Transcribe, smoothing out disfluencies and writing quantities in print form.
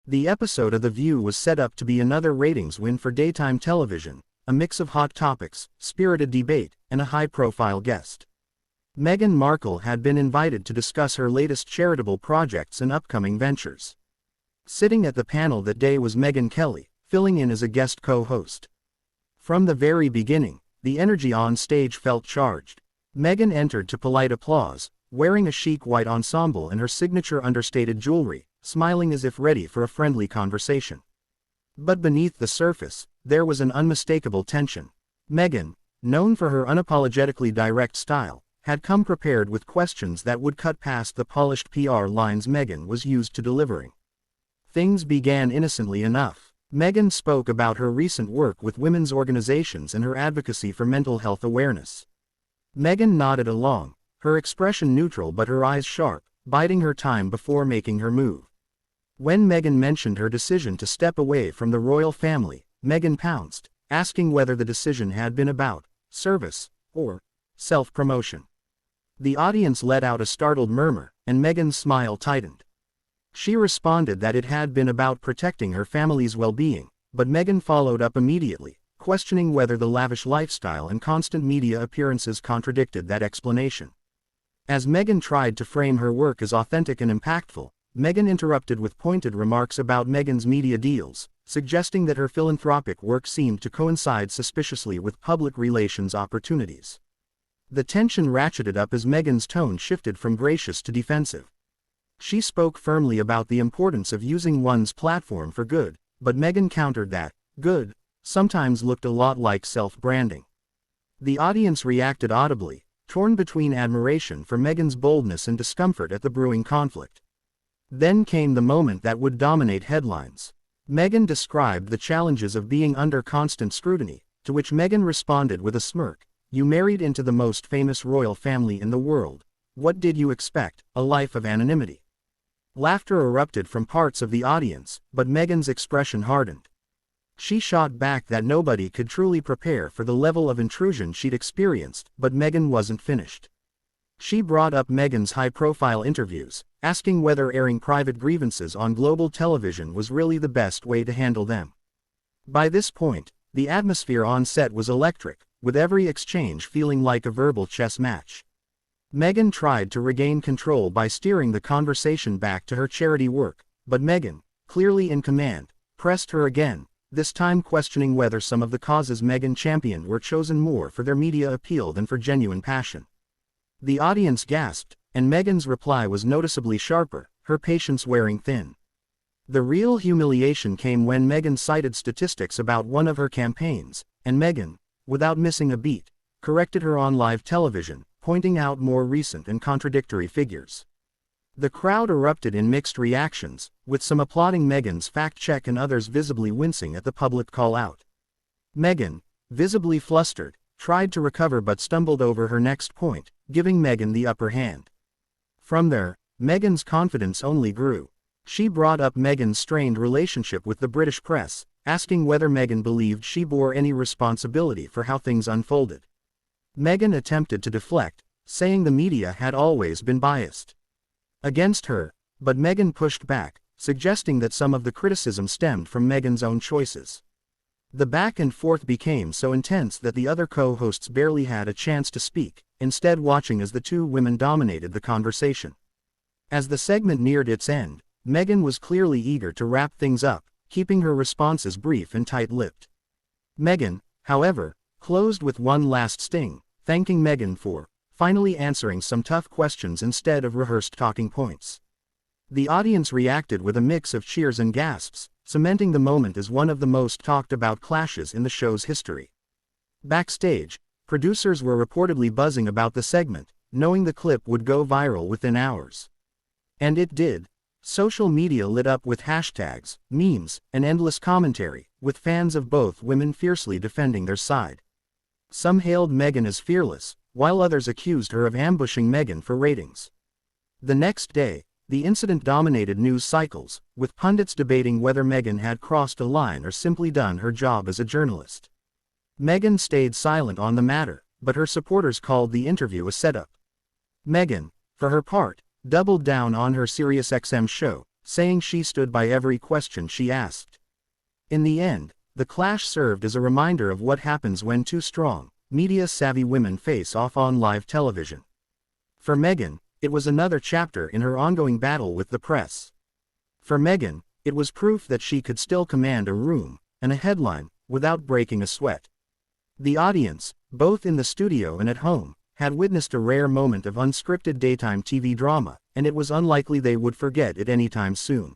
The episode of The View was set up to be another ratings win for daytime television, a mix of hot topics, spirited debate, and a high-profile guest. Meghan Markle had been invited to discuss her latest charitable projects and upcoming ventures. Sitting at the panel that day was Megyn Kelly, filling in as a guest co-host. From the very beginning, the energy on stage felt charged. Meghan entered to polite applause, wearing a chic white ensemble and her signature understated jewelry, smiling as if ready for a friendly conversation. But beneath the surface, there was an unmistakable tension. Meghan, known for her unapologetically direct style, had come prepared with questions that would cut past the polished PR lines Meghan was used to delivering. Things began innocently enough. Meghan spoke about her recent work with women's organizations and her advocacy for mental health awareness. Meghan nodded along, her expression neutral but her eyes sharp, biding her time before making her move. When Meghan mentioned her decision to step away from the royal family, Meghan pounced, asking whether the decision had been about service or self-promotion. The audience let out a startled murmur, and Meghan's smile tightened. She responded that it had been about protecting her family's well-being, but Meghan followed up immediately, questioning whether the lavish lifestyle and constant media appearances contradicted that explanation. As Meghan tried to frame her work as authentic and impactful, Meghan interrupted with pointed remarks about Meghan's media deals, suggesting that her philanthropic work seemed to coincide suspiciously with public relations opportunities. The tension ratcheted up as Meghan's tone shifted from gracious to defensive. She spoke firmly about the importance of using one's platform for good, but Meghan countered that good sometimes looked a lot like self-branding. The audience reacted audibly, torn between admiration for Meghan's boldness and discomfort at the brewing conflict. Then came the moment that would dominate headlines. Meghan described the challenges of being under constant scrutiny, to which Meghan responded with a smirk. "You married into the most famous royal family in the world. What did you expect, a life of anonymity?" Laughter erupted from parts of the audience, but Meghan's expression hardened. She shot back that nobody could truly prepare for the level of intrusion she'd experienced, but Meghan wasn't finished. She brought up Meghan's high-profile interviews, asking whether airing private grievances on global television was really the best way to handle them. By this point, the atmosphere on set was electric, with every exchange feeling like a verbal chess match. Meghan tried to regain control by steering the conversation back to her charity work, but Meghan, clearly in command, pressed her again, this time questioning whether some of the causes Meghan championed were chosen more for their media appeal than for genuine passion. The audience gasped, and Meghan's reply was noticeably sharper, her patience wearing thin. The real humiliation came when Meghan cited statistics about one of her campaigns, and Meghan, without missing a beat, corrected her on live television, pointing out more recent and contradictory figures. The crowd erupted in mixed reactions, with some applauding Meghan's fact-check and others visibly wincing at the public call-out. Meghan, visibly flustered, tried to recover but stumbled over her next point, giving Meghan the upper hand. From there, Meghan's confidence only grew. She brought up Meghan's strained relationship with the British press, asking whether Meghan believed she bore any responsibility for how things unfolded. Meghan attempted to deflect, saying the media had always been biased against her, but Meghan pushed back, suggesting that some of the criticism stemmed from Meghan's own choices. The back and forth became so intense that the other co-hosts barely had a chance to speak, instead watching as the two women dominated the conversation. As the segment neared its end, Meghan was clearly eager to wrap things up, keeping her responses brief and tight-lipped. Meghan, however, closed with one last sting, thanking Meghan for finally answering some tough questions instead of rehearsed talking points. The audience reacted with a mix of cheers and gasps, cementing the moment as one of the most talked-about clashes in the show's history. Backstage, producers were reportedly buzzing about the segment, knowing the clip would go viral within hours. And it did. Social media lit up with hashtags, memes, and endless commentary, with fans of both women fiercely defending their side. Some hailed Meghan as fearless, while others accused her of ambushing Meghan for ratings. The next day, the incident dominated news cycles, with pundits debating whether Meghan had crossed a line or simply done her job as a journalist. Meghan stayed silent on the matter, but her supporters called the interview a setup. Meghan, for her part, doubled down on her SiriusXM show, saying she stood by every question she asked. In the end, the clash served as a reminder of what happens when two strong, media-savvy women face off on live television. For Meghan, it was another chapter in her ongoing battle with the press. For Meghan, it was proof that she could still command a room and a headline without breaking a sweat. The audience, both in the studio and at home, had witnessed a rare moment of unscripted daytime TV drama, and it was unlikely they would forget it anytime soon.